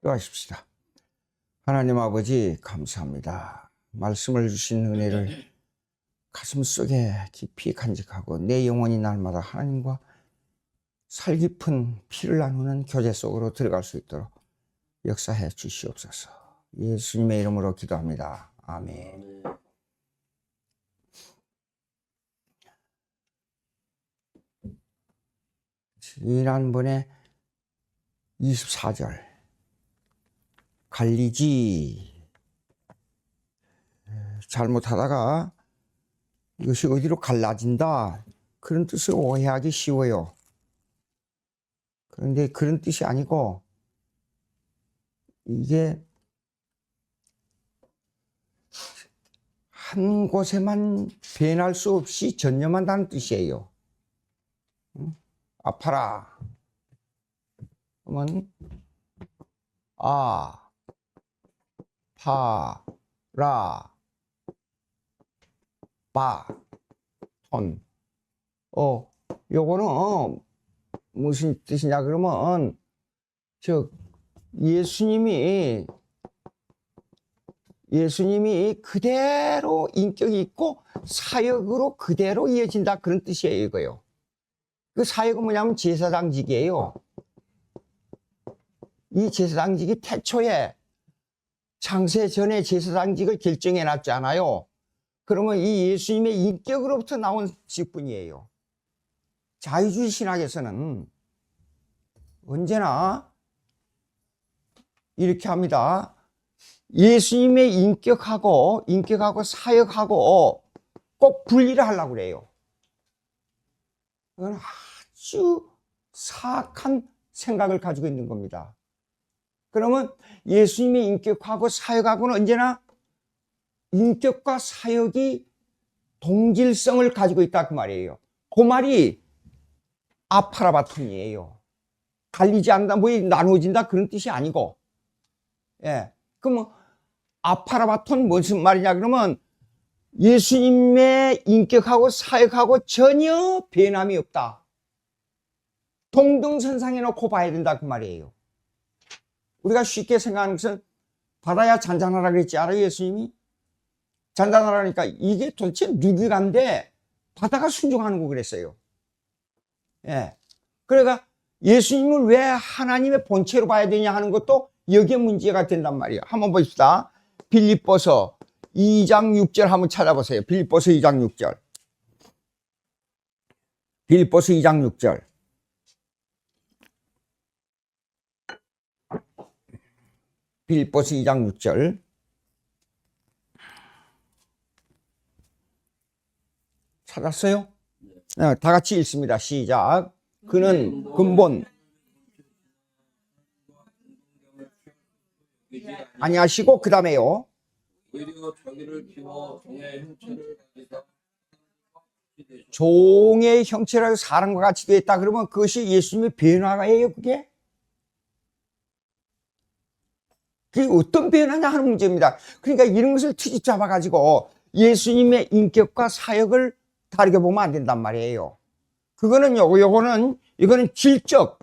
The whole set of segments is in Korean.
기도하십시다. 하나님 아버지 감사합니다. 말씀을 주신 은혜를 가슴속에 깊이 간직하고 내 영혼이 날마다 하나님과 살깊은 피를 나누는 교제 속으로 들어갈 수 있도록 역사해 주시옵소서. 예수님의 이름으로 기도합니다. 아멘. 지난번에 24절 갈리지 잘못하다가 이것이 어디로 갈라진다 그런 뜻을 오해하기 쉬워요. 그런데 그런 뜻이 아니고 이게 한 곳에만 변할 수 없이 전념한다는 뜻이에요. 아파라 그러면 파라 바 톤. 요거는 무슨 뜻이냐 그러면 예수님이 그대로 인격이 있고 사역으로 그대로 이어진다 그런 뜻이에요. 이거요. 그 사역은 뭐냐면 제사장직이에요. 이 제사장직이 태초에 창세 전에 제사장직을 결정해 놨잖아요. 그러면 이 예수님의 인격으로부터 나온 직분이에요. 자유주의 신학에서는 언제나 이렇게 합니다. 예수님의 인격하고 사역하고 꼭 분리를 하려고 그래요. 그건 아주 사악한 생각을 가지고 있는 겁니다. 그러면 예수님의 인격하고 사역하고는 언제나 인격과 사역이 동질성을 가지고 있다 그 말이에요. 그 말이 아파라바톤이에요. 갈리지 않는다, 뭐 나누어진다 그런 뜻이 아니고, 그럼 아파라바톤 무슨 말이냐 그러면 예수님의 인격하고 사역하고 전혀 변함이 없다. 동등선상에 놓고 봐야 된다 그 말이에요. 우리가 쉽게 생각하는 것은 바다야 잔잔하라 그랬지 알아요? 예수님이 잔잔하라니까 이게 도대체 누구간데 바다가 순종하는 거 그랬어요. 그러니까 예수님을 왜 하나님의 본체로 봐야 되냐 하는 것도 여기에 문제가 된단 말이에요. 한번 보십시다. 빌립보서 2장 6절 한번 찾아보세요. 빌립보서 2장 6절. 빌립보서 2장 6절. 빌립보서 2장 6절. 찾았어요? 다 같이 읽습니다. 시작. 그는 근본 아니하시고 그 다음에요. 오히려 자기를 비워 종의 형체를 사람과 같이 되었다. 그러면 그것이 예수님의 변화예요. 그게 어떤 변화냐 하는 문제입니다. 그러니까 이런 것을 트집 잡아가지고 예수님의 인격과 사역을 다르게 보면 안 된단 말이에요. 그거는 이거는 질적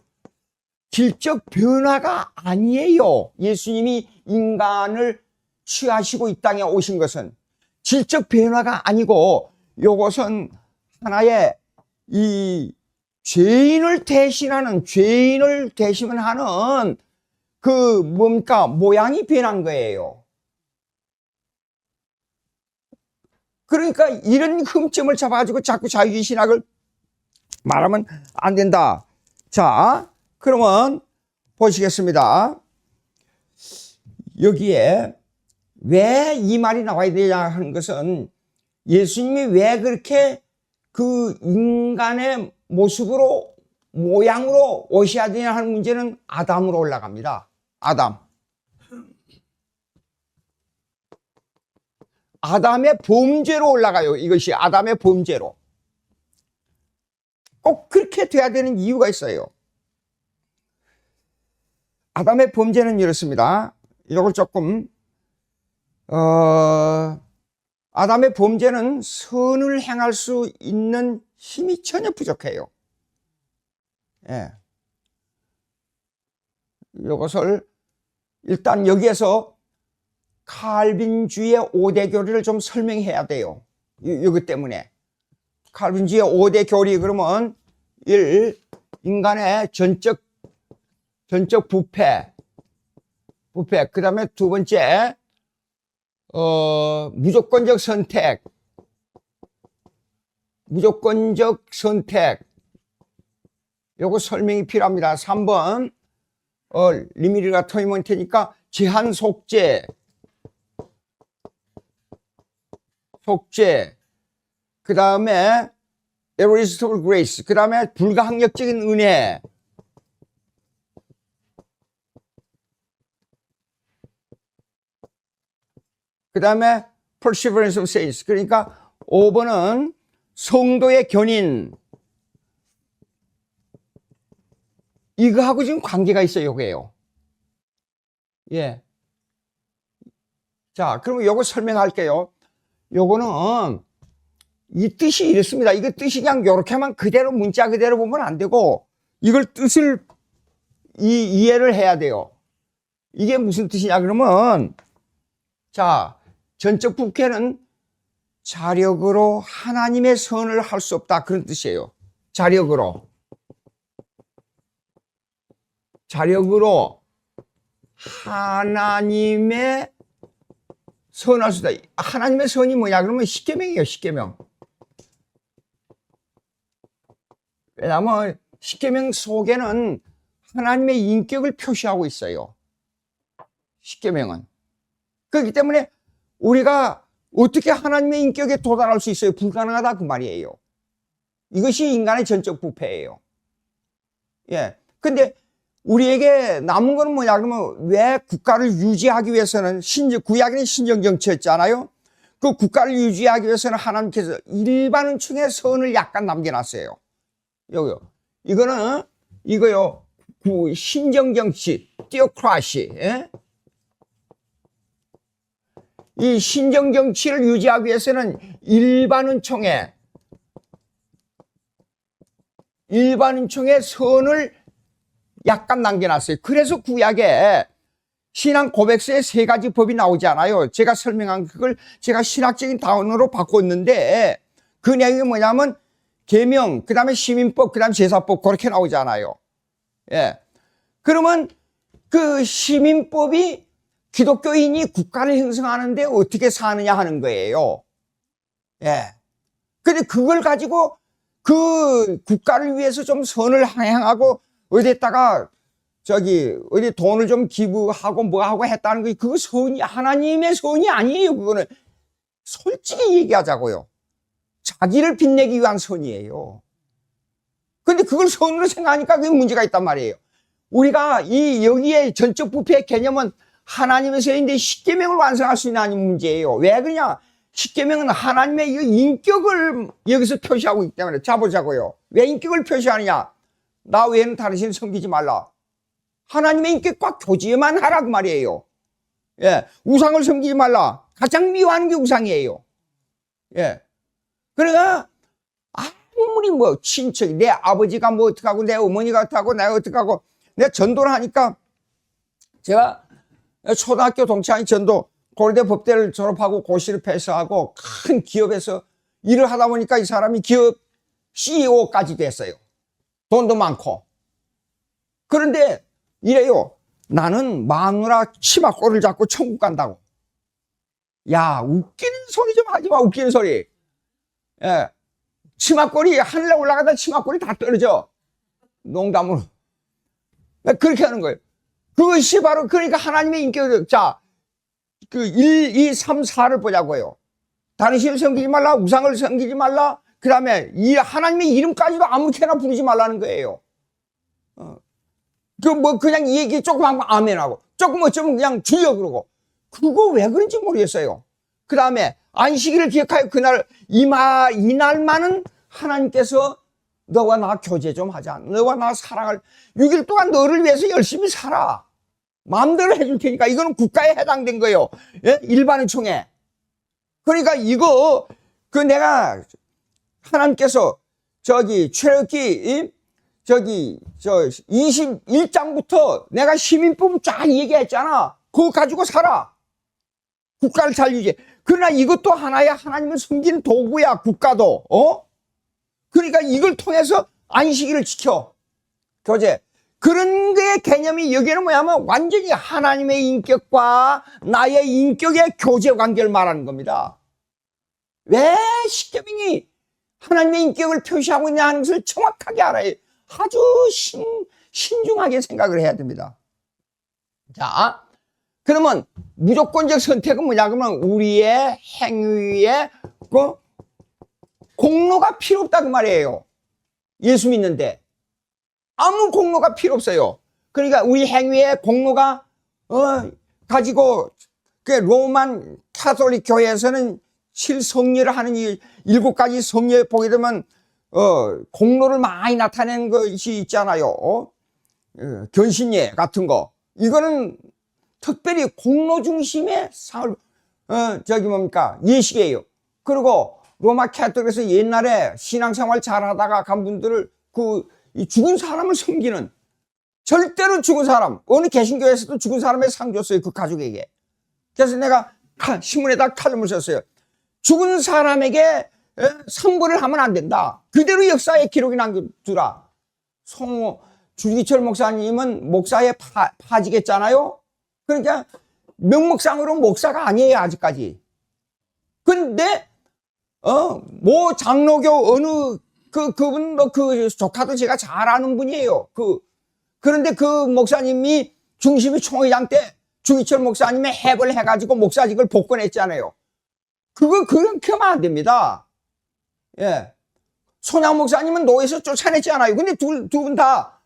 변화가 아니에요. 예수님이 인간을 취하시고 이 땅에 오신 것은 질적 변화가 아니고 이것은 하나의 이 죄인을 대신하는 그 뭡니까 모양이 변한 거예요. 그러니까 이런 흠점을 잡아가지고 자꾸 자유주의 신학을 말하면 안 된다. 자, 그러면 보시겠습니다. 여기에 왜 이 말이 나와야 되냐 하는 것은 예수님이 왜 그렇게 그 인간의 모양으로 오셔야 되냐 하는 문제는 아담으로 올라갑니다. 아담의 범죄로 올라가요. 이것이 아담의 범죄로. 꼭 그렇게 돼야 되는 이유가 있어요. 아담의 범죄는 이렇습니다. 이걸 조금 아담의 범죄는 선을 행할 수 있는 힘이 전혀 부족해요. 이것을 일단 여기에서 칼빈주의 5대 교리를 좀 설명해야 돼요. 이것 때문에. 칼빈주의 5대 교리 그러면 1. 인간의 전적 부패. 그 다음에 두 번째 무조건적 선택. 요거 설명이 필요합니다. 3번 리미리가 토이먼트니까 제한 속죄. 그 다음에 irresistible grace. 그 다음에 불가항력적인 은혜. 그 다음에 perseverance of saints. 그러니까 5번은 성도의 견인. 이거하고 지금 관계가 있어요, 이거예요. 예. 자, 그러면 요거 설명할게요. 요거는 이 뜻이 이렇습니다. 이거 뜻이 그냥 요렇게만 그대로 문자 그대로 보면 안 되고 이걸 뜻을 이해를 해야 돼요. 이게 무슨 뜻이냐 그러면 자, 전적 부패는 자력으로 하나님의 선을 할 수 없다 그런 뜻이에요. 자력으로 하나님의 선할 수 있다. 하나님의 선이 뭐냐 그러면 십계명이에요. 십계명. 왜냐하면 십계명 속에는 하나님의 인격을 표시하고 있어요. 십계명은. 그렇기 때문에 우리가 어떻게 하나님의 인격에 도달할 수 있어요? 불가능하다 그 말이에요. 이것이 인간의 전적 부패예요. 예. 근데 우리에게 남은 거는 뭐냐 그러면 왜 국가를 유지하기 위해서는 구약에는 신정정치였잖아요. 그 국가를 유지하기 위해서는 하나님께서 일반은총의 선을 약간 남겨놨어요. 여기요. 이거요. 신정정치, 티오크라시. 예? 이 신정정치를 유지하기 위해서는 일반은총의 선을 약간 남겨놨어요. 그래서 구약에 신앙 고백서에 3가지 법이 나오지 않아요. 제가 설명한 그걸 제가 신학적인 단어로 바꿨는데 그 내용이 뭐냐면 계명, 그 다음에 시민법, 그 다음에 제사법 그렇게 나오잖아요. 예. 그러면 그 시민법이 기독교인이 국가를 형성하는데 어떻게 사느냐 하는 거예요. 예. 근데 그걸 가지고 그 국가를 위해서 좀 선을 향하고 어디에다가 어디 돈을 좀 기부하고 뭐 하고 했다는 거 그거 선이 하나님의 선이 아니에요. 그거는 솔직히 얘기하자고요. 자기를 빛내기 위한 선이에요. 근데 그걸 선으로 생각하니까 그게 문제가 있단 말이에요. 우리가 여기에 전적 부패의 개념은 하나님의 선인데 십계명을 완성할 수 있는 아닌 문제예요. 왜 그러냐? 십계명은 하나님의 인격을 여기서 표시하고 있기 때문에. 자 보자고요. 왜 인격을 표시하느냐? 나 외에는 다른 신 섬기지 말라. 하나님의 인격과 교제만 하라 그 말이에요. 예, 우상을 섬기지 말라. 가장 미워하는 게 우상이에요. 예, 그러니까 아무리 뭐 친척이 내 아버지가 뭐 어떡하고 내 어머니가 어떡하고 내가 어떡하고 내가 전도를 하니까 제가 초등학교 동창이 전도 고려대 법대를 졸업하고 고시를 패스하고 큰 기업에서 일을 하다 보니까 이 사람이 기업 CEO까지 됐어요. 돈도 많고. 그런데 이래요. 나는 마누라 치마꼬를 잡고 천국 간다고. 야, 웃기는 소리 좀 하지 마, 웃기는 소리. 예. 치마꼬리, 하늘에 올라가다 치마꼬리 다 떨어져. 농담으로. 그렇게 하는 거예요. 그것이 바로, 그러니까 하나님의 인격을, 자, 1, 2, 3, 4를 보자고요. 다른 신을 섬기지 말라, 우상을 섬기지 말라, 그 다음에 이 하나님의 이름까지도 아무렇게나 부르지 말라는 거예요. 그냥 이 얘기 조금 하면 아멘하고, 조금 어쩌면 그냥 주여 그러고. 그거 왜 그런지 모르겠어요. 그 다음에 안식일을 기억하여 그날, 이날만은 하나님께서 너와 나 교제 좀 하자. 너와 나 사랑을, 6일 동안 너를 위해서 열심히 살아. 마음대로 해줄 테니까. 이거는 국가에 해당된 거예요. 예? 일반은총회. 그러니까 내가 하나님께서 체르키 저 21장부터 내가 시민법 쫙 얘기했잖아. 그거 가지고 살아. 국가를 잘 유지해. 그러나 이것도 하나의 하나님을 섬기는 도구야, 국가도. 그러니까 이걸 통해서 안식일을 지켜. 교제. 그런 게 개념이 여기는 뭐냐면 완전히 하나님의 인격과 나의 인격의 교제 관계를 말하는 겁니다. 왜 십계명이 하나님의 인격을 표시하고 있냐 하는 것을 정확하게 알아야 아주 신중하게 생각을 해야 됩니다. 자, 그러면 무조건적 선택은 뭐냐? 그러면 우리의 행위에 그 공로가 필요 없다 그 말이에요. 예수 믿는데 아무 공로가 필요 없어요. 그러니까 우리 행위에 공로가 가지고 그 로만 카톨릭 교회에서는 7성례를 하는 이 7가지 성례 보게 되면 공로를 많이 나타내는 것이 있잖아요. 견신예 같은 거. 이거는 특별히 공로 중심의 상을 예식이에요. 그리고 로마 카톨릭에서 옛날에 신앙생활 잘하다가 간 분들을 이 죽은 사람을 섬기는, 절대로 죽은 사람, 어느 개신교에서도 죽은 사람의 상 줬어요, 그 가족에게. 그래서 내가 신문에다 칼럼을 썼어요. 죽은 사람에게 상벌을 하면 안 된다. 그대로 역사에 기록이 남겨두라. 주기철 목사님은 목사에 파지겠잖아요. 그러니까 명목상으로 목사가 아니에요, 아직까지. 근데 뭐 장로교 어느 그분 그 조카도 제가 잘 아는 분이에요. 그런데 그 목사님이 중심이 총회장 때 주기철 목사님의 해벌 해가지고 목사직을 복권했잖아요. 그렇게 하면 안 됩니다. 예. 손양 목사님은 노예에서 쫓아냈지 않아요. 근데 두 분 다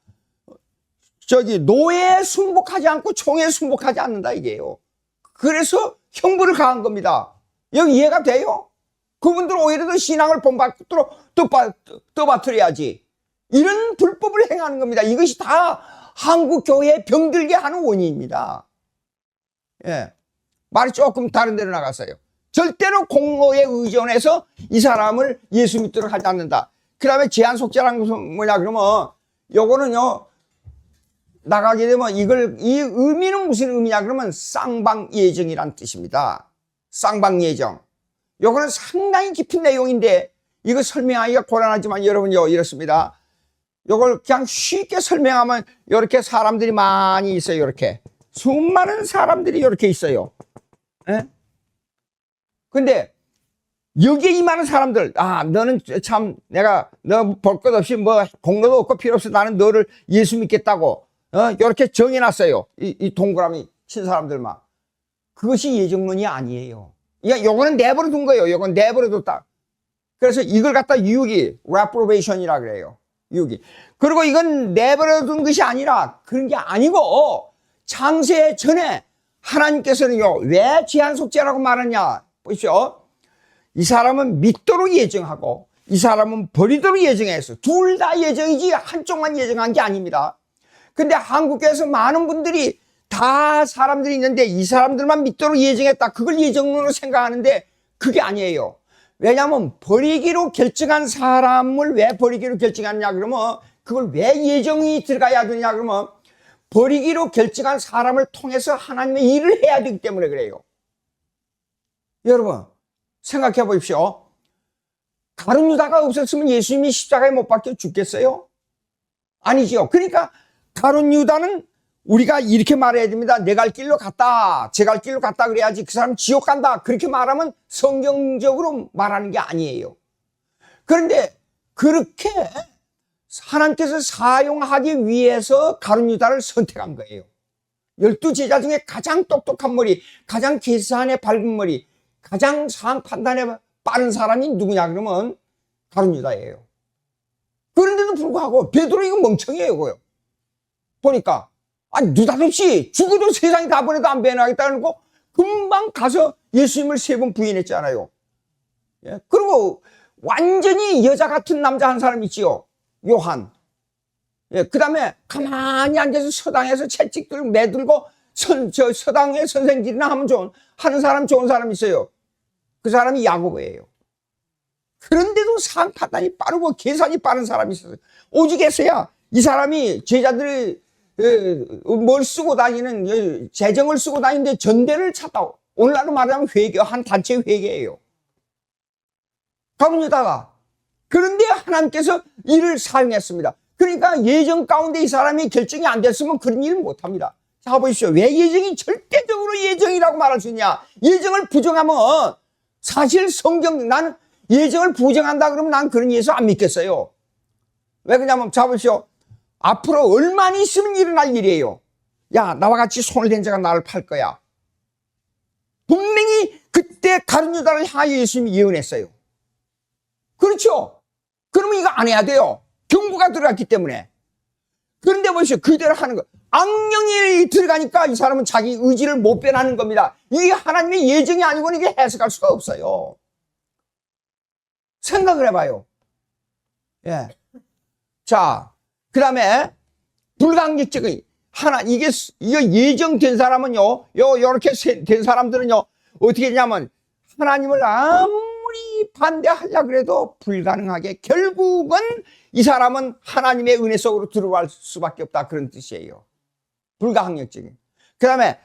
노예에 순복하지 않고 총회에 순복하지 않는다 이게요. 그래서 형벌을 가한 겁니다. 여기 이해가 돼요? 그분들은 오히려 더 신앙을 본받도록 떠받들어야지. 이런 불법을 행하는 겁니다. 이것이 다 한국 교회에 병들게 하는 원인입니다. 예. 말이 조금 다른 데로 나갔어요. 절대로 공로에 의존해서 이 사람을 예수 믿도록 하지 않는다. 그 다음에 제한 속죄라는 것은 뭐냐 그러면 요거는요 나가게 되면 이 의미는 무슨 의미냐 그러면 쌍방 예정이란 뜻입니다. 쌍방 예정. 요거는 상당히 깊은 내용인데 이거 설명하기가 곤란하지만 여러분요 이렇습니다. 요걸 그냥 쉽게 설명하면 이렇게 사람들이 많이 있어요. 이렇게 수많은 사람들이 이렇게 있어요. 예? 근데 여기에 이 많은 사람들, 너는 참 너 볼 것 없이 뭐 공로도 없고 필요 없어 나는 너를 예수 믿겠다고 이렇게 정해놨어요. 이 동그라미 친 사람들만. 그것이 예정론이 아니에요. 요거는 내버려 둔 거예요. 요건 내버려 뒀다. 그래서 이걸 갖다 유기, reprobation이라 그래요. 유기. 그리고 이건 내버려 둔 것이 아니라 그런 게 아니고 창세 전에 하나님께서는요, 왜 제한 속죄라고 말하냐. 보십시오. 이 사람은 믿도록 예정하고 이 사람은 버리도록 예정했어. 둘 다 예정이지 한쪽만 예정한 게 아닙니다. 근데 한국에서 많은 분들이 다 사람들이 있는데 이 사람들만 믿도록 예정했다. 그걸 예정론으로 생각하는데 그게 아니에요. 왜냐하면 버리기로 결정한 사람을 왜 버리기로 결정하느냐 그러면 그걸 왜 예정이 들어가야 되냐 그러면 버리기로 결정한 사람을 통해서 하나님의 일을 해야 되기 때문에 그래요. 여러분 생각해 보십시오. 가룟 유다가 없었으면 예수님이 십자가에 못 박혀 죽겠어요? 아니죠. 그러니까 가룟 유다는 우리가 이렇게 말해야 됩니다. 내 갈 길로 갔다. 제 갈 길로 갔다 그래야지 그 사람 지옥 간다. 그렇게 말하면 성경적으로 말하는 게 아니에요. 그런데 그렇게 하나님께서 사용하기 위해서 가룟 유다를 선택한 거예요. 12제자 중에 가장 똑똑한 머리, 가장 계산에 밝은 머리, 가장 상황 판단에 빠른 사람이 누구냐 그러면 가룟 유다예요. 그런데도 불구하고 베드로 이거 멍청이에요. 그거요. 보니까 느닷없이 죽어도 세상이 다 보내도 안 변하겠다는 거 금방 가서 예수님을 3번 부인했잖아요. 예? 그리고 완전히 여자 같은 남자 한 사람 있지요. 요한. 예, 그 다음에 가만히 앉아서 서당에서 채찍들 매들고 서당의 선생질이나 하는 사람 좋은 사람 있어요. 그 사람이 야고보예요. 그런데도 상황 판단이 빠르고 계산이 빠른 사람이 있었어요. 오직에서야 이 사람이 제자들이 뭘 쓰고 다니는 재정을 쓰고 다니는데 전대를 찾다. 오늘날로 말하면 회계, 한 단체 회계예요. 가문유다가. 그런데 하나님께서 이를 사용했습니다. 그러니까 예정 가운데 이 사람이 결정이 안 됐으면 그런 일을 못합니다. 자, 보십시오. 왜 예정이 절대적으로 예정이라고 말할 수 있냐? 예정을 부정하면 사실 난 예정을 부정한다 그러면 난 그런 예수 안 믿겠어요. 왜 그러냐면, 자, 보십시오. 앞으로 얼마나 있으면 일어날 일이에요. 야, 나와 같이 손을 댄 자가 나를 팔 거야. 분명히 그때 가룟 유다를 향하여 예수님이 예언했어요. 그렇죠? 그러면 이거 안 해야 돼요. 경고가 들어갔기 때문에. 그런데 보십시오. 그대로 하는 거. 악령이 들어가니까 이 사람은 자기 의지를 못 변하는 겁니다. 이게 하나님의 예정이 아니고는 이게 해석할 수가 없어요. 생각을 해봐요. 예. 자, 그 다음에 불강력적인 이게 예정된 사람은요, 요렇게 된 사람들은요, 어떻게 되냐면, 하나님을 아무리 반대하려 그래도 불가능하게 결국은 이 사람은 하나님의 은혜 속으로 들어갈 수밖에 없다. 그런 뜻이에요. 불가항력적인. 그 다음에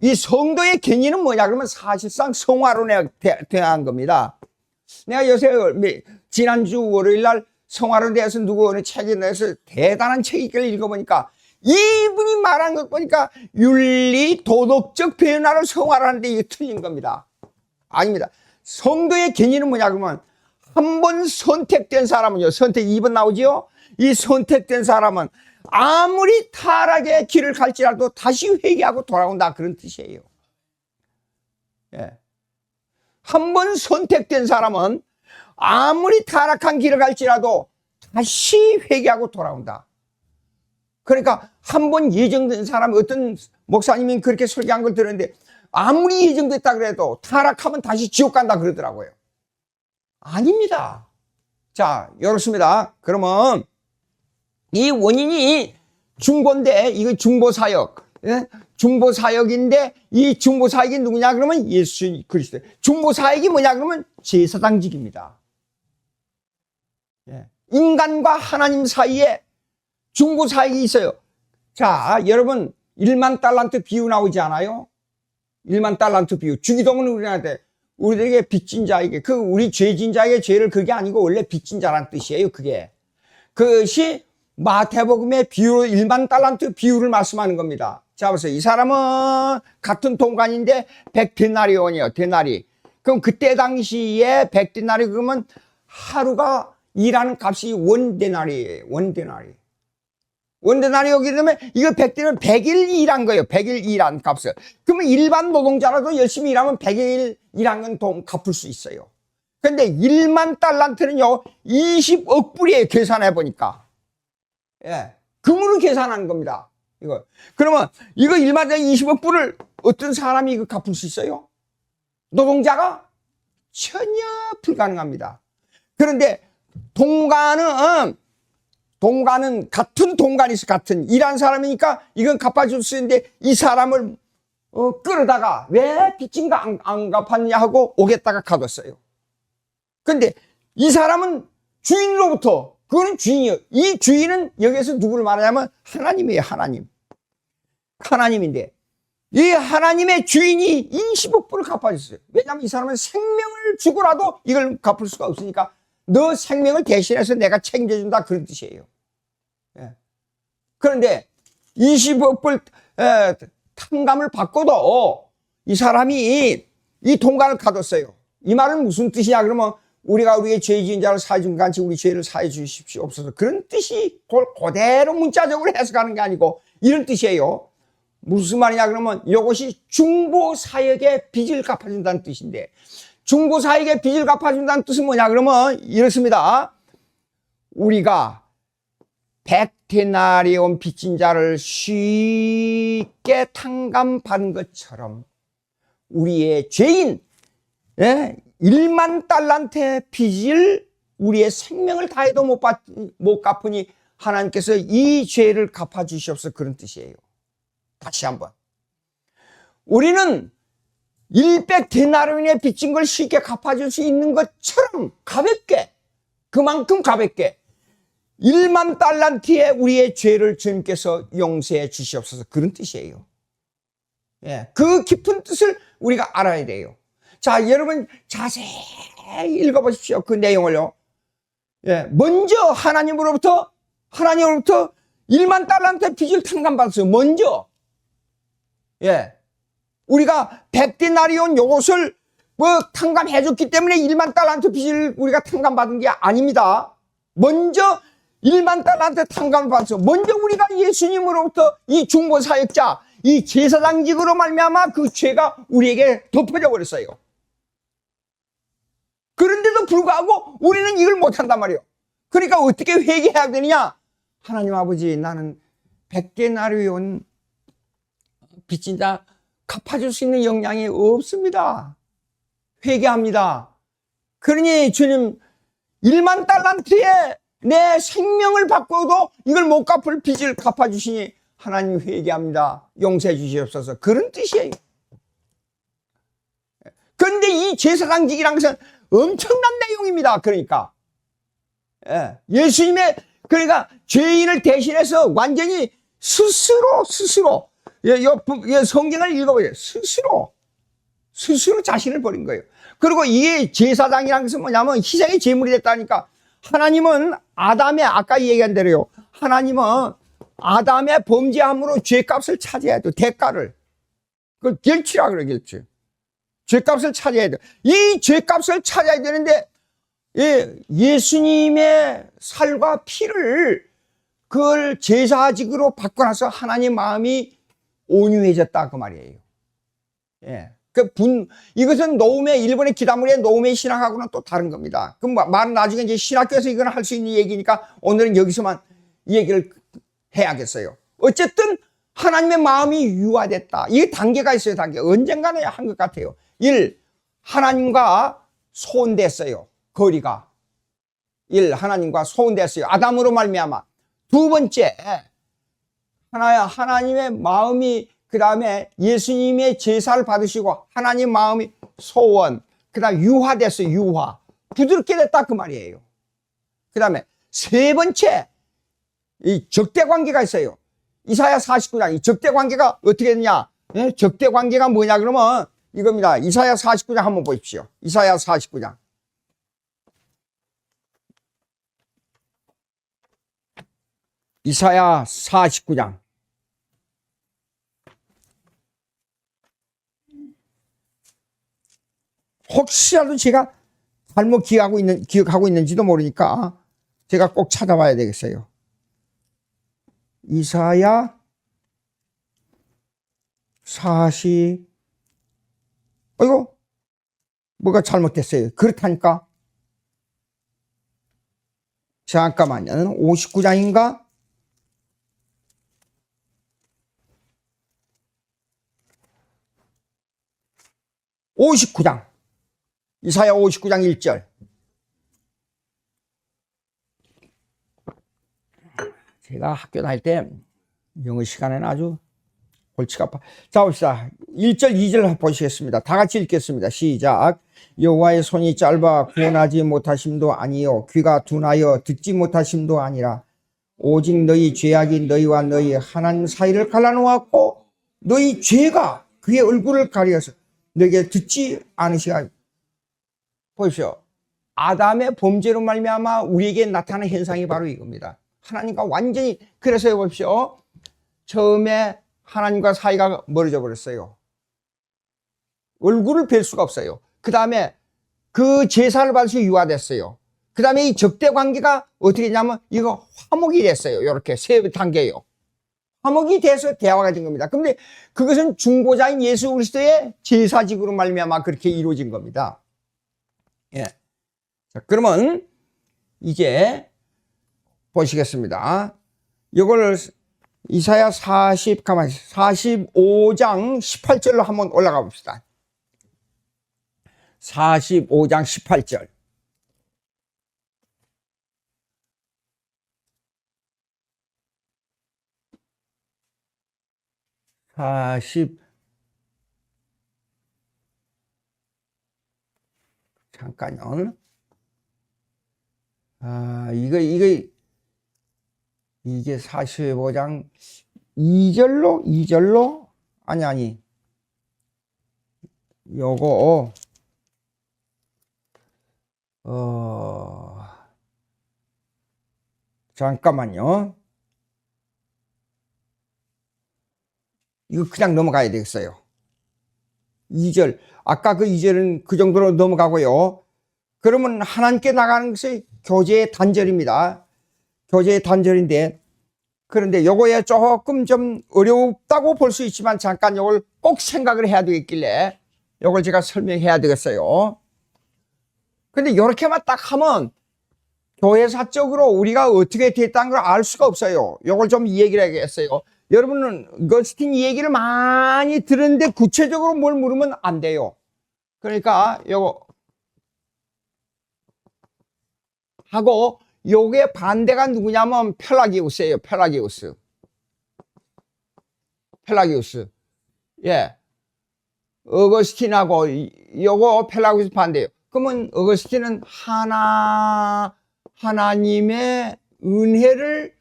이 성도의 견인은 뭐냐 그러면 사실상 성화론에 대한 겁니다. 내가 요새 지난주 월요일 날 성화론에 대해서 누구 어느 책에 내서 대단한 책을 읽어보니까 이분이 말한 것 보니까 윤리 도덕적 변화를 성화하는데 이게 틀린 겁니다. 아닙니다. 성도의 견인은 뭐냐 그러면 한 번 선택된 사람은요, 선택 2번 나오지요? 이 선택된 사람은 아무리 타락의 길을 갈지라도 다시 회개하고 돌아온다. 그런 뜻이에요. 예. 한 번 선택된 사람은 아무리 타락한 길을 갈지라도 다시 회개하고 돌아온다. 그러니까 한 번 예정된 사람, 어떤 목사님이 그렇게 설교한 걸 들었는데 아무리 예정됐다 그래도 타락하면 다시 지옥 간다 그러더라고요. 아닙니다. 자, 이렇습니다. 그러면 이 원인이 중보인데, 이거 중보사역. 예? 중보사역인데, 이 중보사역이 누구냐 그러면 예수 그리스도. 중보사역이 뭐냐 그러면 제사장직입니다. 예. 인간과 하나님 사이에 중보사역이 있어요. 자, 여러분 1만 달란트 비유 나오지 않아요? 1만 달란트 비유. 주기도문 우리들에게 빚진 자에게, 우리 죄진 자에게 죄를, 그게 아니고 원래 빚진 자란 뜻이에요. 그것이 마태복음의 비유로 1만 달란트 비유를 말씀하는 겁니다. 자, 보세요. 이 사람은 같은 동관인데 100데나리온이에요. 데나리. 그럼 그때 당시에 100데나리 그러면 하루가 일하는 값이 1데나리예요. 1데나리. 1데나리 여기 되면 이거 100데나리 100일 일한 거예요. 100일 일한 값을. 그러면 일반 노동자라도 열심히 일하면 100일 일한 건 돈 갚을 수 있어요. 근데 1만 달란트는요 20억 불이에요. 계산해 보니까. 예. 금으로 계산하는 겁니다. 이거. 그러면 이거 1만 달러 20억 불을 어떤 사람이 이거 갚을 수 있어요? 노동자가? 전혀 불가능합니다. 그런데 동관은 같은 동관이 있어. 같은 일한 사람이니까 이건 갚아줄 수 있는데 이 사람을 끌어다가 왜 빚진 거 안 갚았냐 하고 오겠다가 가뒀어요. 근데 이 사람은 주인으로부터, 그거는 주인이에요. 이 주인은 여기서 누구를 말하냐면 하나님이에요. 하나님인데 이 하나님의 주인이 20억 불을 갚아줬어요. 왜냐하면 이 사람은 생명을 주고라도 이걸 갚을 수가 없으니까 너 생명을 대신해서 내가 책임져준다. 그런 뜻이에요. 예. 그런데 20억 불 탕감을 받고도 이 사람이 이 동관을 가뒀어요. 이 말은 무슨 뜻이냐 그러면 우리가 우리의 죄 지은 자를 사해 준 같이 우리 죄를 사해 주십시옵소서. 그런 뜻이 그대로 문자적으로 해석하는 게 아니고 이런 뜻이에요. 무슨 말이냐 그러면 이것이 중보사역의 빚을 갚아준다는 뜻인데, 중보사역의 빚을 갚아준다는 뜻은 뭐냐 그러면 이렇습니다. 우리가 100데나리온 빚진 자를 쉽게 탕감받은 것처럼 우리의 죄인 1만 달란트의 빚을 우리의 생명을 다해도 못 갚으니 하나님께서 이 죄를 갚아주시옵소서. 그런 뜻이에요. 다시 한번. 우리는 100데나리온의 빚진 걸 쉽게 갚아줄 수 있는 것처럼 가볍게, 그만큼 가볍게 1만 달란트의 우리의 죄를 주님께서 용서해 주시옵소서. 그런 뜻이에요. 예, 그 깊은 뜻을 우리가 알아야 돼요. 자, 여러분 자세히 읽어보십시오. 그 내용을요. 예, 먼저 하나님으로부터 1만 달란트의 빚을 탕감받았어요. 먼저. 예, 우리가 100데나리온 요것을 탕감해 줬기 때문에 1만 달란트 빚을 우리가 탕감받은 게 아닙니다. 먼저 1만 달란트 탕감을 받았어요. 먼저 우리가 예수님으로부터 이 중보사역자, 이 제사장직으로 말미암아 그 죄가 우리에게 덮어져 버렸어요. 그런데도 불구하고 우리는 이걸 못한단 말이에요. 그러니까 어떻게 회개해야 되느냐? 하나님 아버지, 나는 100데나리온 빚진 자 갚아줄 수 있는 역량이 없습니다. 회개합니다. 그러니 주님, 1만 달란트에 내 생명을 바꿔도 이걸 못 갚을 빚을 갚아주시니 하나님 회개합니다. 용서해 주시옵소서. 그런 뜻이에요. 그런데 이 제사장직이라는 것은 엄청난 내용입니다. 그러니까 예수님의, 그러니까 죄인을 대신해서 완전히 스스로 성경을 읽어보세요. 스스로 자신을 버린 거예요. 그리고 이게 제사장이라는 것은 뭐냐면 희생의 제물이 됐다니까. 하나님은 아까 얘기한 대로요. 하나님은 아담의 범죄함으로 죄값을 찾아야 돼요. 대가를. 그걸 결치라 그래, 결치. 죄값을 찾아야 돼요. 이 죄값을 찾아야 되는데, 예수님의 살과 피를 그걸 제사직으로 바꿔놔서 하나님 마음이 온유해졌다. 그 말이에요. 예. 이것은 일본의 기다무리의 노우메 신학하고는 또 다른 겁니다. 그 말은 나중에 이제 신학교에서 이건 할 수 있는 얘기니까 오늘은 여기서만 얘기를 해야겠어요. 어쨌든 하나님의 마음이 유화됐다. 이게 단계가 있어요, 단계. 언젠가는 한 것 같아요. 1. 하나님과 소원됐어요. 거리가. 하나님과 소원됐어요. 아담으로 말미암아. 두 번째, 하나님의 마음이, 그 다음에 예수님의 제사를 받으시고 하나님 마음이 소원, 그 다음에 유화됐어요. 유화. 부드럽게 됐다. 그 말이에요. 그 다음에 세 번째, 이 적대관계가 있어요. 이사야 49장. 이 적대관계가 어떻게 되냐? 예? 적대관계가 뭐냐 그러면 이겁니다. 이사야 49장 한번 보십시오. 이사야 49장. 이사야 49장. 혹시라도 제가 잘못 기억하고 있는지도 모르니까 제가 꼭 찾아봐야 되겠어요. 이사야 40. 어이구, 뭐가 잘못됐어요. 그렇다니까. 잠깐만요. 59장인가? 이사야 59장 1절. 제가 학교 다닐 때 영어 시간에는 아주 골치가 아파. 자, 봅시다. 1절, 2절 보시겠습니다. 다 같이 읽겠습니다. 시작. 여호와의 손이 짧아 구원하지 못하심도 아니요 귀가 둔하여 듣지 못하심도 아니라 오직 너희 죄악이 너희와 너희 하나님 사이를 갈라놓았고 너희 죄가 그의 얼굴을 가려서 너에게 듣지 않으시가. 보십시오. 아담의 범죄로 말미암아 우리에게 나타나는 현상이 바로 이겁니다. 하나님과 완전히, 그래서 보십시오. 처음에 하나님과 사이가 멀어져 버렸어요. 얼굴을 뵐 수가 없어요. 그 다음에 그 제사를 받으시 유화됐어요. 그 다음에 이 적대 관계가 어떻게 되냐면 이거 화목이 됐어요. 이렇게 세 단계예요. 화목이 돼서 대화가 된 겁니다. 그런데 그것은 중보자인 예수 그리스도의 제사직으로 말미암아 그렇게 이루어진 겁니다. 예. 자, 그러면 이제 보시겠습니다. 이걸 이사야 45장 18절로 한번 올라가 봅시다. 45장 18절. 잠깐요. 이거 이게 45장 2절로? 아니. 요거, 잠깐만요. 이거 그냥 넘어가야 되겠어요. 2절. 아까 그 2절은 그 정도로 넘어가고요. 그러면 하나님께 나가는 것이 교제의 단절입니다. 교제의 단절인데, 그런데 요거에 조금 좀 어렵다고 볼 수 있지만 잠깐 요걸 꼭 생각을 해야 되겠길래 요걸 제가 설명해야 되겠어요. 근데 요렇게만 딱 하면 교회사적으로 우리가 어떻게 됐다는 걸 알 수가 없어요. 요걸 좀 얘기를 해야겠어요. 여러분은 거스틴 얘기를 많이 들었는데 구체적으로 뭘 물으면 안 돼요. 그러니까 요거 하고, 요게 반대가 누구냐면 펠라기우스예요. 펠라기우스. 예. 어거스틴하고 요거 펠라기우스 반대예요. 그러면 어거스틴은 하나님의 은혜를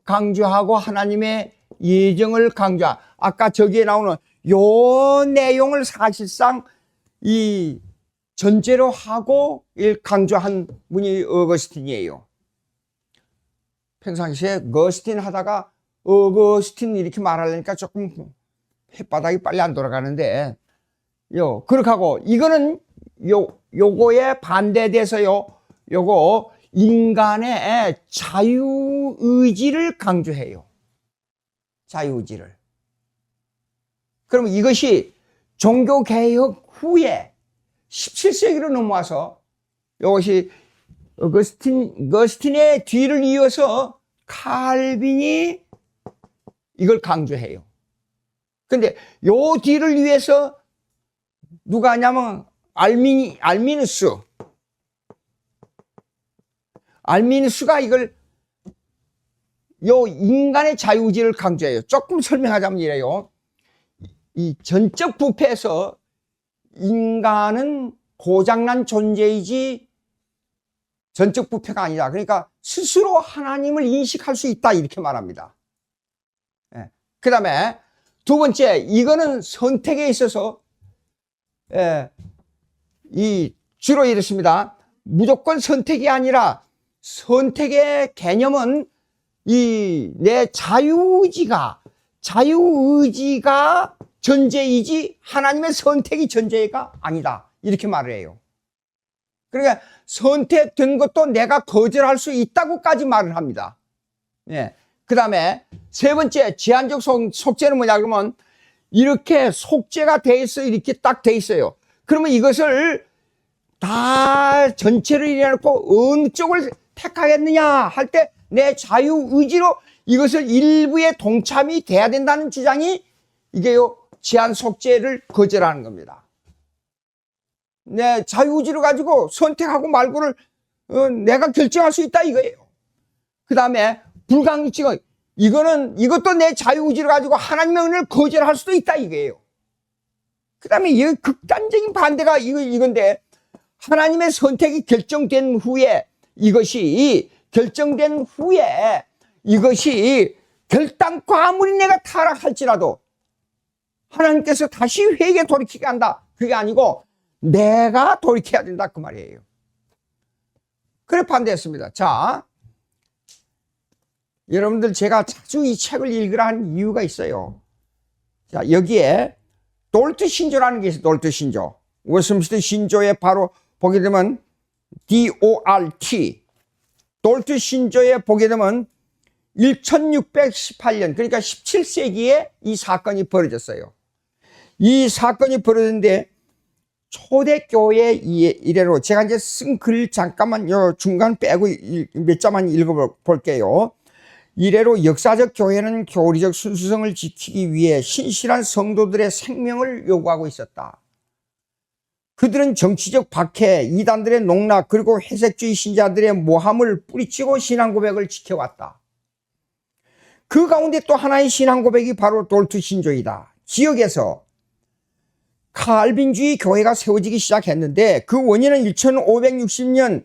강조하고 하나님의 예정을 강조하고, 아까 저기에 나오는 요 내용을 사실상 이 전제로 하고 강조한 분이 어거스틴이에요. 평상시에 거스틴 하다가 어거스틴 이렇게 말하려니까 조금 혓바닥이 빨리 안 돌아가는데, 그렇게 하고, 이거는 요거에 반대돼서요, 요거 인간의 자유의지를 강조해요. 자유의지를. 그러면 이것이 종교개혁 후에 17세기로 넘어와서 이것이 어거스틴의 뒤를 이어서 칼빈이 이걸 강조해요. 근데 요 뒤를 위해서 누가 하냐면 알미누스가 이걸 요 인간의 자유의지를 강조해요. 조금 설명하자면 이래요. 이 전적 부패에서 인간은 고장난 존재이지 전적 부패가 아니다. 그러니까 스스로 하나님을 인식할 수 있다, 이렇게 말합니다. 그 다음에 두 번째, 이거는 선택에 있어서 주로 이렇습니다. 무조건 선택이 아니라 선택의 개념은 내 자유의지가 전제이지 하나님의 선택이 전제가 아니다, 이렇게 말을 해요. 그러니까 선택된 것도 내가 거절할 수 있다고까지 말을 합니다. 그 다음에 세 번째, 제한적 속죄는 뭐냐 그러면, 이렇게 속죄가 돼 있어, 이렇게 딱 돼 있어요. 그러면 이것을 다 전체를 이래놓고 어느 쪽을 택하겠느냐 할 때 내 자유의지로 이것을 일부에 동참이 돼야 된다는 주장이 이게요, 제한 속죄를 거절하는 겁니다. 내 자유의지를 가지고 선택하고 말고를 내가 결정할 수 있다, 이거예요. 그 다음에 불강육증은, 이것도 내 자유의지를 가지고 하나님의 은혜를 거절할 수도 있다, 이거예요. 그 다음에 이 극단적인 반대가 이건데, 하나님의 선택이 결정된 후에 이것이 결단코 아무리 내가 타락할지라도 하나님께서 다시 회개에 돌이키게 한다, 그게 아니고 내가 돌이켜야 된다, 그 말이에요. 그래 반대했습니다. 자, 여러분들, 제가 자주 이 책을 읽으라 하는 이유가 있어요. 자, 여기에 돌트 신조라는 게 있어요. 돌트 신조. 웨스민스터 신조에 바로 보게 되면 DORT, 돌트 신조에 보게 되면 1618년, 그러니까 17세기에 이 사건이 벌어졌어요. 이 사건이 벌어졌는데, 초대교회 이래로 제가 이제 쓴 글 잠깐만 요 중간 빼고 몇 자만 읽어볼게요. 이래로 역사적 교회는 교리적 순수성을 지키기 위해 신실한 성도들의 생명을 요구하고 있었다. 그들은 정치적 박해, 이단들의 농락, 그리고 회색주의 신자들의 모함을 뿌리치고 신앙 고백을 지켜왔다. 그 가운데 또 하나의 신앙 고백이 바로 돌트 신조이다. 지역에서 칼빈주의 교회가 세워지기 시작했는데, 그 원인은 1560년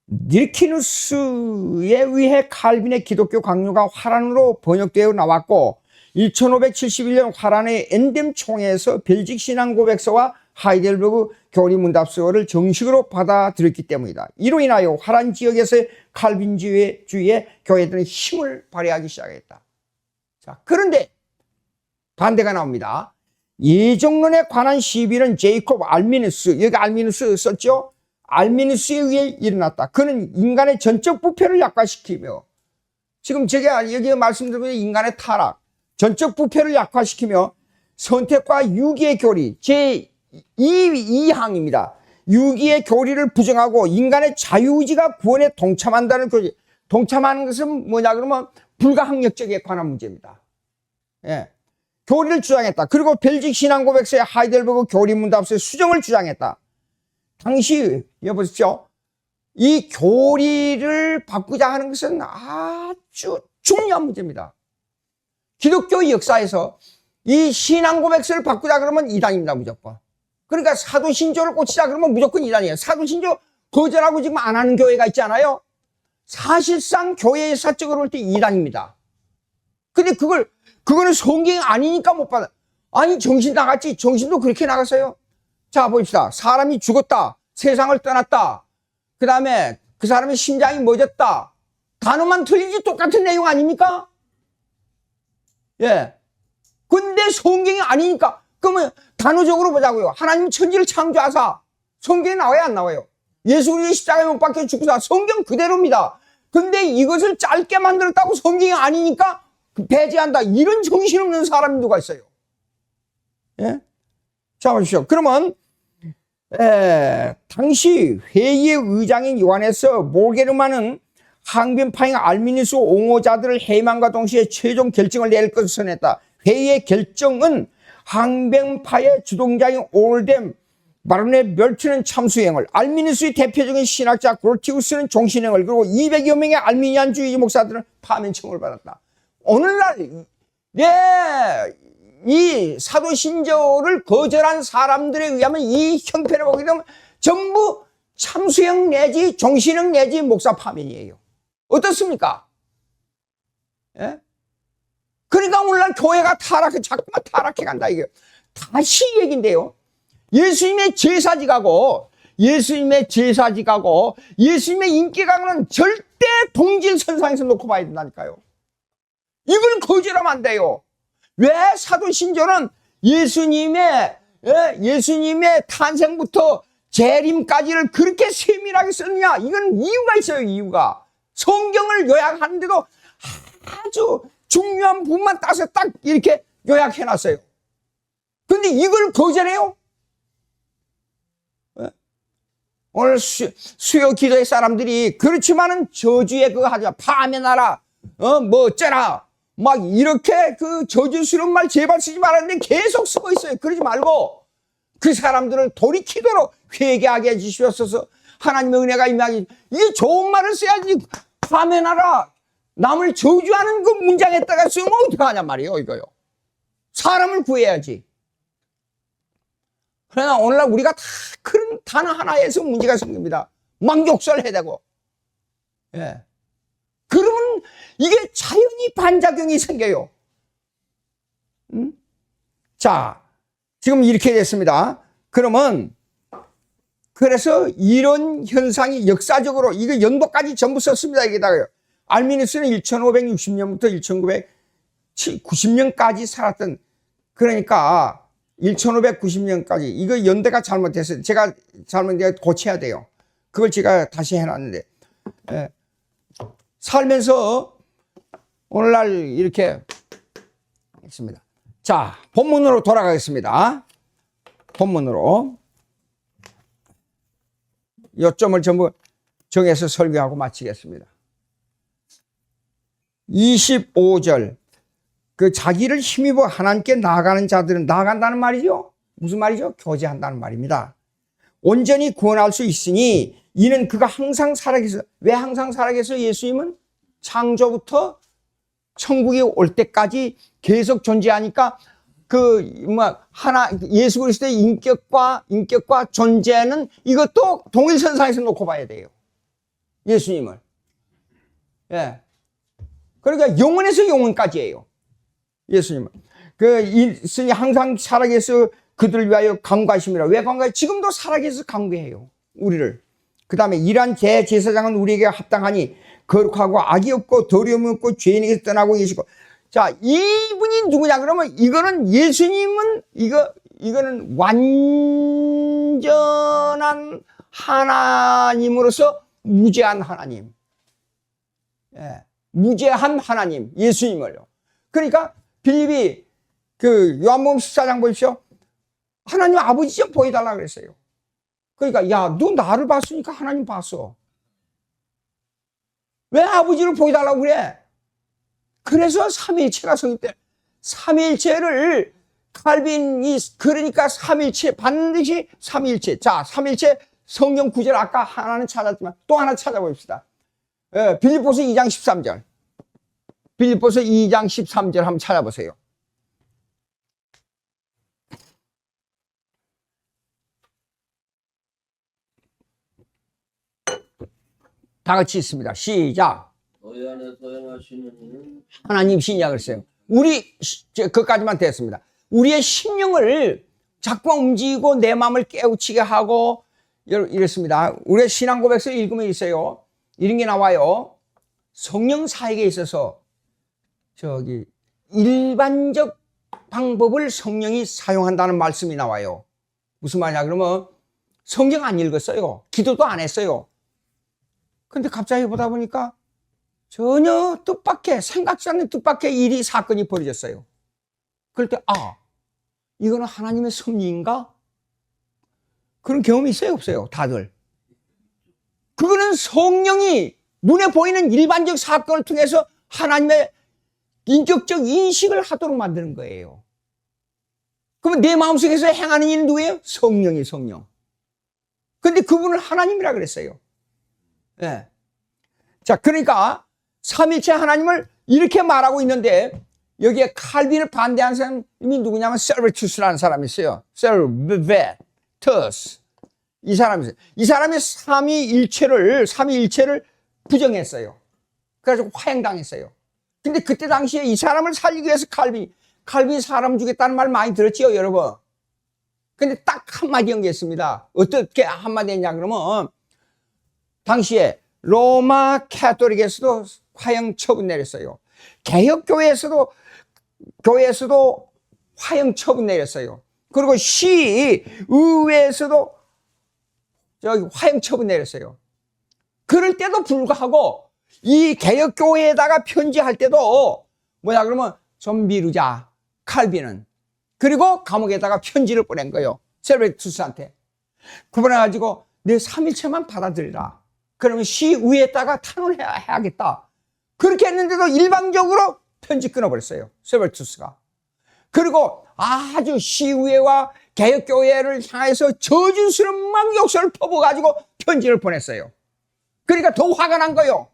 닐키누스에 의해 칼빈의 기독교 강요가 화란으로 번역되어 나왔고 1571년 화란의 엔뎀 총회에서 벨직 신앙 고백서와 하이델베르그 교리 문답서를 정식으로 받아들였기 때문이다. 이로 인하여 화란 지역에서의 칼빈주의의 교회들은 힘을 발휘하기 시작했다. 자, 그런데 반대가 나옵니다. 예정론에 관한 시비는 제이콥 알미누스, 여기 알미누스 썼죠? 알미누스에 의해 일어났다. 그는 인간의 전적 부패를 약화시키며, 지금 제가 여기 말씀드린 인간의 타락, 전적 부패를 약화시키며 선택과 유기의 교리, 제2항입니다. 유기의 교리를 부정하고 인간의 자유의지가 구원에 동참한다는 교리. 동참하는 것은 뭐냐 그러면 불가항력적에 관한 문제입니다. 예. 교리를 주장했다. 그리고 벨직 신앙고백서의 하이델베르그 교리문답서의 수정을 주장했다. 당시 여보십시오. 이 교리를 바꾸자 하는 것은 아주 중요한 문제입니다. 기독교 역사에서 이 신앙고백서를 바꾸자 그러면 이단입니다. 무조건. 그러니까 사도신조를 꽂히자 그러면 무조건 이단이에요. 사도신조 거절하고 지금 안 하는 교회가 있잖아요. 사실상 교회의 사적으로 볼 때 이단입니다. 근데 그거는 성경이 아니니까 못 받아. 아니, 정신 나갔지. 정신도 그렇게 나갔어요. 자, 봅시다. 사람이 죽었다. 세상을 떠났다. 그 다음에 그 사람의 심장이 멎었다. 단어만 틀리지 똑같은 내용 아닙니까? 예. 근데 성경이 아니니까. 그러면 단어적으로 보자고요. 하나님 천지를 창조하사. 성경에 나와요, 안 나와요? 예수 그리스도의 십자가에 못 박혀 죽으사. 성경 그대로입니다. 근데 이것을 짧게 만들었다고 성경이 아니니까 배제한다. 이런 정신없는 사람이 누가 있어요? 예? 자, 보십시오. 그러면, 당시 회의의 의장인 요한에서 모게르만은 항변파인 알미누스 옹호자들을 해임함과 동시에 최종 결정을 낼 것을 선했다. 회의의 결정은 항변파의 주동자인 올뎀 마르네 멸트는 참수행을, 알미누스의 대표적인 신학자 그로티우스는 종신행을, 그리고 200여 명의 알미니안주의 목사들은 파면청을 받았다. 오늘날 이 사도신조를 거절한 사람들에 의하면 이 형편을 보게 되면 전부 참수형 내지 종신형 내지 목사 파면이에요. 어떻습니까? 예? 그러니까 오늘날 교회가 자꾸만 타락해 간다 이게. 다시 얘기인데요. 예수님의 제사지가고 예수님의 인기강은 절대 동질선상에서 놓고 봐야 된다니까요. 이걸 거절하면 안 돼요. 왜 사도신조는 예수님의 탄생부터 재림까지를 그렇게 세밀하게 썼느냐? 이건 이유가 있어요, 이유가. 성경을 요약하는데도 아주 중요한 부분만 따서 딱 이렇게 요약해놨어요. 근데 이걸 거절해요? 오늘 수요 기도의 사람들이 그렇지만은 저주에 그거 하자. 파면하라. 뭐 어쩌라. 막 이렇게 그 저주스러운 말 제발 쓰지 말았는데 계속 쓰고 있어요. 그러지 말고 그 사람들을 돌이키도록 회개하게 해주시옵소서. 하나님의 은혜가 임하기. 이게 좋은 말을 써야지. 파면하라. 남을 저주하는 그 문장에다가 쓰면 어떡하냐 말이에요, 이거요. 사람을 구해야지. 그러나 오늘날 우리가 다 그런 단어 하나에서 문제가 생깁니다. 막 욕설해야 되고. 예. 그러면 이게 자연히 반작용이 생겨요. 자, 지금 이렇게 됐습니다. 그러면 그래서 이런 현상이 역사적으로 이거 연도까지 전부 썼습니다. 여기다가요. 알미누스는 1560년부터 1990년까지 살았던, 그러니까 1590년까지 이거 연대가 잘못됐어요. 제가 고쳐야 돼요. 그걸 제가 다시 해놨는데, 예. 살면서 오늘날 이렇게 했습니다. 자, 본문으로 돌아가겠습니다. 본문으로 요점을 전부 정해서 설교하고 마치겠습니다. 25절, 그 자기를 힘입어 하나님께 나아가는 자들은 나아간다는 말이죠. 무슨 말이죠? 교제한다는 말입니다. 온전히 구원할 수 있으니 이는 그가 항상 살아계셔. 왜 항상 살아계셔? 예수님은 창조부터 천국에 올 때까지 계속 존재하니까 예수 그리스도의 인격과 존재는 이것도 동일선상에서 놓고 봐야 돼요. 예수님을. 예. 그러니까 영원에서 영원까지예요. 예수님은. 이스니 항상 살아계셔 그들을 위하여 간구하심이라. 왜 간구해요? 지금도 살아계셔서 간구해요. 우리를. 그 다음에 이러한 제사장은 우리에게 합당하니 거룩하고 악이 없고 더러움이 없고 죄인에게서 떠나고 계시고. 자, 이분이 누구냐 그러면 이거는 예수님은 이거는 완전한 하나님으로서 무죄한 하나님. 예. 무죄한 하나님, 예수님을요. 그러니까 빌립이 요한복음 14장 보십시오. 하나님 아버지 좀 보여달라 그랬어요. 그러니까 야, 너 나를 봤으니까 하나님 봤어. 왜 아버지를 보여달라고 그래? 그래서 삼위일체가 성립돼. 삼위일체를 칼빈이 그러니까 삼위일체 반드시 삼위일체. 자, 삼위일체 성경 구절 아까 하나는 찾았지만 또 하나 찾아봅시다. 빌립보서 2장 13절. 빌립보서 2장 13절 한번 찾아보세요. 다 같이 있습니다. 시작. 너희 안에서 행하시는 이는 하나님 신이야 그랬어요. 그까지만 됐습니다. 우리의 심령을 자꾸만 움직이고 내 마음을 깨우치게 하고 이랬습니다. 우리의 신앙 고백서 읽으면 있어요. 이런 게 나와요. 성령 사역에 있어서 일반적 방법을 성령이 사용한다는 말씀이 나와요. 무슨 말이냐 그러면 성경 안 읽었어요. 기도도 안 했어요. 근데 갑자기 보다 보니까 전혀 뜻밖의, 생각지 않는 뜻밖의 사건이 벌어졌어요. 그럴 때, 이거는 하나님의 섭리인가? 그런 경험이 있어요, 없어요? 다들. 그거는 성령이 눈에 보이는 일반적 사건을 통해서 하나님의 인격적 인식을 하도록 만드는 거예요. 그러면 내 마음속에서 행하는 이는 누구예요? 성령이 성령. 근데 그분을 하나님이라 그랬어요. 예. 자, 그러니까 삼일체 하나님을 이렇게 말하고 있는데 여기에 칼빈을 반대하는 사람이 누구냐면 세르베투스라는 사람이 있어요. 세르베투스. 이 사람이 있어요. 이 사람이 삼위일체를 부정했어요. 그래서 화형당했어요. 근데 그때 당시에 이 사람을 살리기 위해서 칼빈이 사람 죽였다는 말 많이 들었지요, 여러분? 근데 딱 한마디 연기했습니다. 어떻게 한마디 했냐 그러면 당시에 로마 캐토릭에서도 화형 처분 내렸어요. 개혁교회에서도 화형 처분 내렸어요. 그리고 시의회에서도 화형 처분 내렸어요. 그럴 때도 불구하고 이 개혁교회에다가 편지할 때도 뭐냐 그러면 좀 미루자, 칼빈은. 그리고 감옥에다가 편지를 보낸 거예요. 세르베투스한테. 그래가지고 내 삼일체만 받아들이라. 그러면 시의회에다가 탄원해야겠다. 그렇게 했는데도 일방적으로 편지 끊어버렸어요. 세르베투스가. 그리고 아주 시의회와 개혁교회를 향해서 저주스러운 욕설을 퍼부어가지고 편지를 보냈어요. 그러니까 더 화가 난 거예요.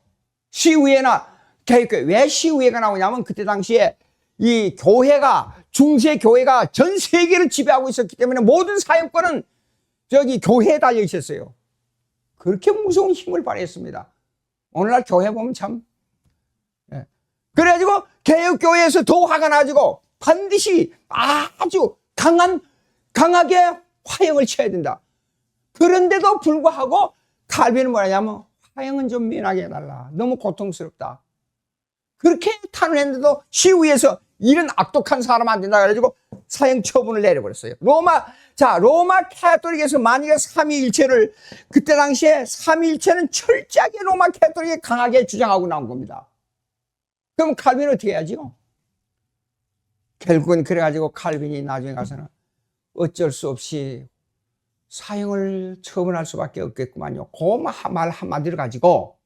시의회나 개혁교회. 왜 시의회가 나오냐면 그때 당시에 이 중세교회가 전 세계를 지배하고 있었기 때문에 모든 사역권은 교회에 달려 있었어요. 그렇게 무서운 힘을 발휘했습니다. 오늘날 교회 보면 참. 예. 그래가지고 개혁교회에서 더 화가 나가지고 반드시 아주 강하게 화형을 쳐야 된다. 그런데도 불구하고 칼빈은 뭐냐면 화형은 좀 면하게 해달라. 너무 고통스럽다. 그렇게 탄원했는데도 시위에서 이런 악독한 사람 안 된다 그래가지고 사형 처분을 내려버렸어요. 로마 캐토릭에서 만약에 삼위일체를 그때 당시에 삼위일체는 철저하게 로마 캐토릭이 강하게 주장하고 나온 겁니다. 그럼 칼빈은 어떻게 해야지요? 결국은 그래가지고 칼빈이 나중에 가서는 어쩔 수 없이 사형을 처분할 수밖에 없겠구만요. 그 말 한마디를 가지고,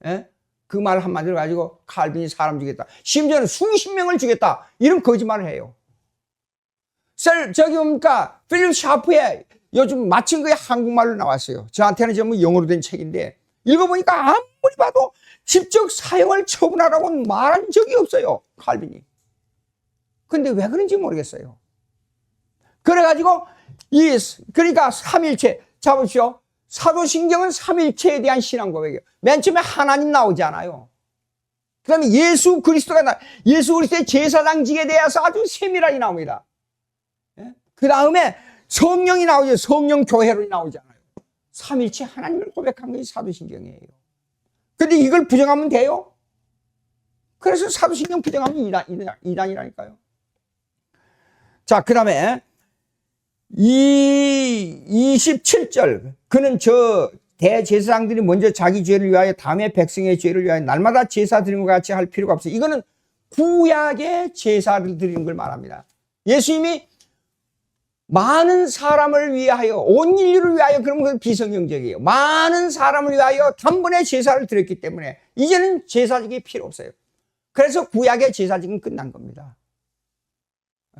예? 그 말 한마디를 가지고 칼빈이 사람 죽였다. 심지어는 수십 명을 죽였다. 이런 거짓말을 해요. 뭡니까? 필립 샤프에 요즘 마친 거에 한국말로 나왔어요. 저한테는 전부 영어로 된 책인데, 읽어보니까 아무리 봐도 직접 사형을 처분하라고 말한 적이 없어요. 칼빈이. 근데 왜 그런지 모르겠어요. 그래가지고, 그러니까 삼일체, 잡으십시오. 사도신경은 삼일체에 대한 신앙 고백이에요. 맨 처음에 하나님 나오지 않아요. 그 다음에 예수 그리스도의 제사장직에 대해서 아주 세밀하게 나옵니다. 그 다음에 성령이 나오죠. 성령 교회로 나오지 않아요. 삼일체 하나님을 고백한 것이 사도신경이에요. 근데 이걸 부정하면 돼요? 그래서 사도신경 부정하면 이단이라니까요. 자, 그 다음에 27절. 그는 저 대제사장들이 먼저 자기 죄를 위하여 다음에 백성의 죄를 위하여 날마다 제사 드리는 것 같이 할 필요가 없어요. 이거는 구약의 제사를 드리는 걸 말합니다. 예수님이 많은 사람을 위하여, 온 인류를 위하여, 그러면 그건 비성경적이에요. 많은 사람을 위하여 단번에 제사를 드렸기 때문에 이제는 제사직이 필요 없어요. 그래서 구약의 제사직은 끝난 겁니다.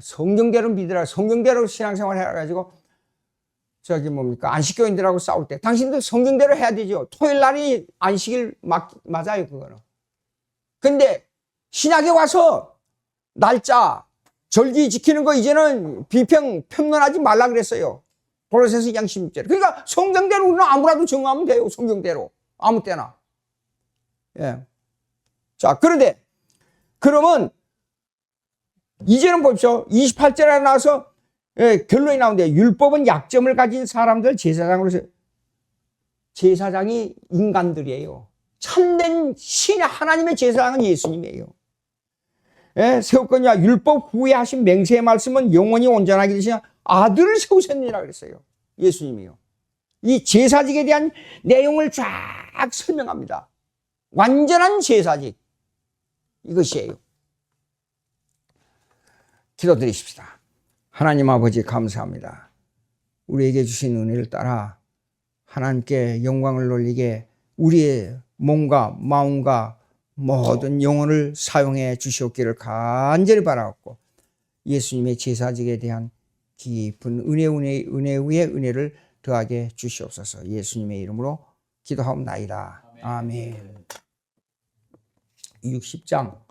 성경대로 믿으라, 성경대로 신앙생활 해가지고 저기 뭡니까, 안식교인들하고 싸울 때 당신도 성경대로 해야 되죠. 토요일 날이 안식일 맞아요, 그거는. 근데 신약에 와서 날짜 절기 지키는 거 이제는 평론하지 말라 그랬어요. 고린도서 2장 16절. 그러니까 성경대로 우리는 아무라도 정하면 돼요. 성경대로 아무 때나. 예. 자, 그런데 그러면 이제는 보십시오. 28절에 나와서 결론이 나오는데, 율법은 약점을 가진 사람들 제사장으로서, 제사장이 인간들이에요. 참된 신의 하나님의 제사장은 예수님이에요. 세웠거니와 율법 후에 하신 맹세의 말씀은 영원히 온전하게 되시냐 아들을 세우셨느니라 그랬어요. 예수님이요. 이 제사직에 대한 내용을 쫙 설명합니다. 완전한 제사직, 이것이에요. 기도드리십시다. 하나님 아버지 감사합니다. 우리에게 주신 은혜를 따라 하나님께 영광을 돌리게 우리의 몸과 마음과 모든 영혼을 사용해 주시옵기를 간절히 바라옵고, 예수님의 제사직에 대한 깊은 은혜 위에 은혜를 더하게 주시옵소서. 예수님의 이름으로 기도하옵나이다. 아멘. 60장